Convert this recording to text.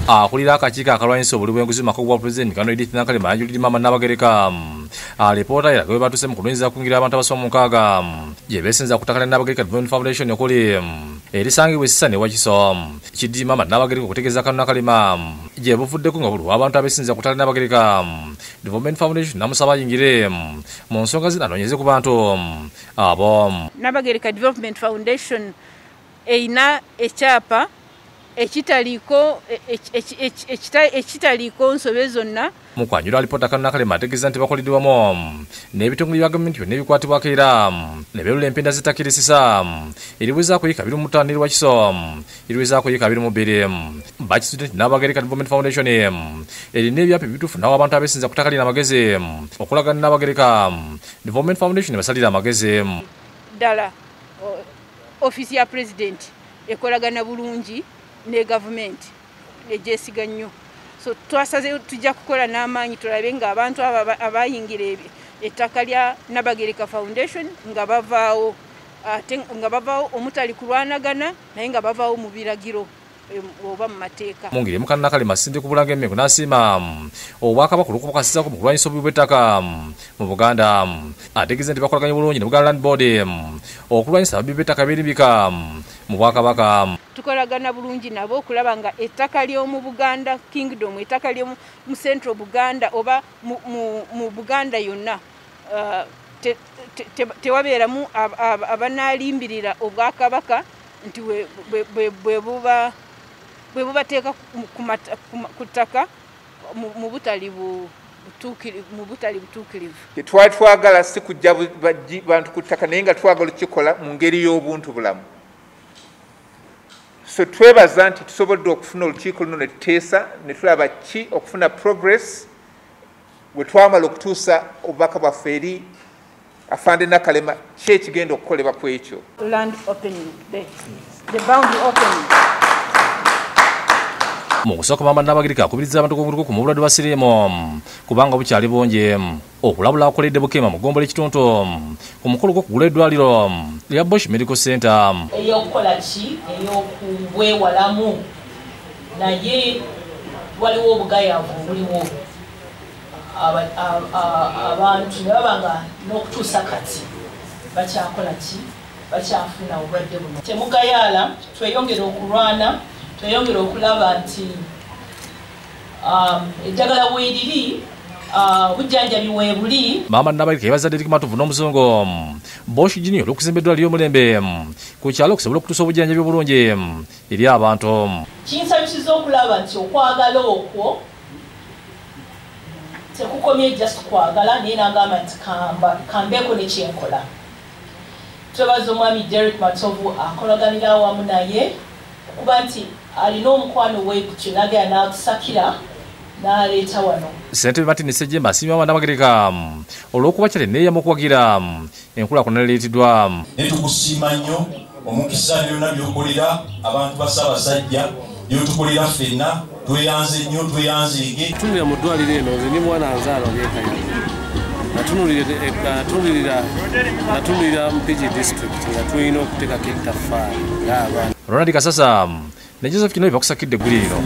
akulira akakiiko akalwanyisa obuli bw'enguzi maka gwa Pulezidenti Col Edith Nakalema yanjulidde Maama Nnabagereka alipoota eragibwa bwe batuuse mu kulwanyisa kungira abantu abasoba mu 6 gye beesenza ku ttaka lya Nnabagereka Development Foundation okuli erisangibwa Ssisa ne Wakiso. Kiddi Maama Nnabagereka okutegeeza Col.Nakalema gye buvuddeko nga buliwo abantu abeesenza ku ttaka lya Nnabagereka Development Foundation namusaba ayingire mu nsonga zinanoonyeze ku bantu abo. Nnabagereka Development Foundation eina ekyapa ekitaliiko nsobe zonna. Mu kwanjula alipoota Col.Nakalema ategeeza nti bakoleddwamu n'ebitongole bya gavumenti byonna ebikwatibwako era ne beerula empenda z'ettaka Ssisa eriwezaako yiika 25 Wakiso eriwezaako yiika 22. Byazudde nti Nnabagereka Development Foundation erina ebyapa ebituufu n'awo abantu abeesenza ku ttaka lino amagezi okulaga Nnabagereka Development Foundation basalira amagezi. Ddala ofisi ya Pulezidenti ekolagana bulungi ne gavumenti egyesiga nnyo, so twasaze tujja kukola n'amaanyi tulabe nga abantu abayingira ettaka lya Nnabagereka Foundation nga bavaawo omutali kulwanagana naye nga bavaawo mu biragiro oba mu mateeka. Mu ngeri Col.Nakalema asinde ku Bulanga Emmengo n'asiima Obwakabaka olw'okubakasizaako mu kulwanyisa obubi bw'ettaka mu Buganda. Ategeeza nti bakolaganye bulungi ne Buganda Land Board okulwanyisa ababi b'ettaka beeribika mu Bwakabaka. Tukolagana bulungi nabo okulaba nga ettaka ly'omu Buganda Kingdom, ettaka ly'omu Central Buganda oba mu Buganda yonna tewabeeramu abanalimbirira Obwakabaka nti bwe bubateeka ku ttaka mu butali butuukirivu. Twali twagala si kujja bantu ku ttaka naye nga twagala okukikola mu ngeri y'obuntu bulamu. So twebaza nti tusobodde okufuna olukiiko luno ne tuteesa ne tulaba ki okufuna progress bwe twamala okutuusa obubaka bwaffe eri Afande Nakalema ki ekigenda okukolebwa ku ekyo. Land opening, the boundary opening. Mu kusooka Maama Nnabagereka akubiriza abantu ku mubulwadde bwa siriimu kubanga bukyali bungi okulabula akoledde Bukema mu ggombolola ekituntu ku mukolo gw'okugula eddwaliro lya Bush Medical Center. Ey'okukola ki ey'okubwewalamu naye waliwo obugayaavu buliwo abantu ne baba nga n'okutuusa kati bakyakola ki bakyafuna obulwadde buno. Temugayaala, tweyongere okulwana, tweyongere okulaba nti eddagala weeriri bujjanjabi weebuli. Maama Nnabagereka yeebazadde eri kumatuvu n'omuzungu Bush Junior olw'okuzimba eddwaliro ly'omulembe ku kyalo okusobola okutuusa obujjanjabi obulungi eri abantu. Kinsanyusiza okulaba nti okwagala okwo tekukomye just kwagala naye n'agamba nti kambeeko ne kyenkola. Twebaza omwami Derek Matovu akolaganira awamu naye okuba nti alina omukwano we kutyo n'agenda n'atusakira n'aleeta wano. Ssentebe Martin Ssejjemba asiimye Maama Nnabagereka olw'okuba kyali neeyamu okuwagira enkulaakulana ereeteddwa. Ne tukusiima nnyo omukisa byonna by'okolera abantu ba Ssaabasajja by'otukolera ffenna tweyanze nnyo tweyanzeege. Tunulira mu ddwaliro eno nze ndi mwana nzaala olw'ekaya natunulira mu PG district nga tulina okuteekako ettaffaali ng'abaana. Ronald Kasasa ne Joseph Kinoyi bakusakidde egguli lino.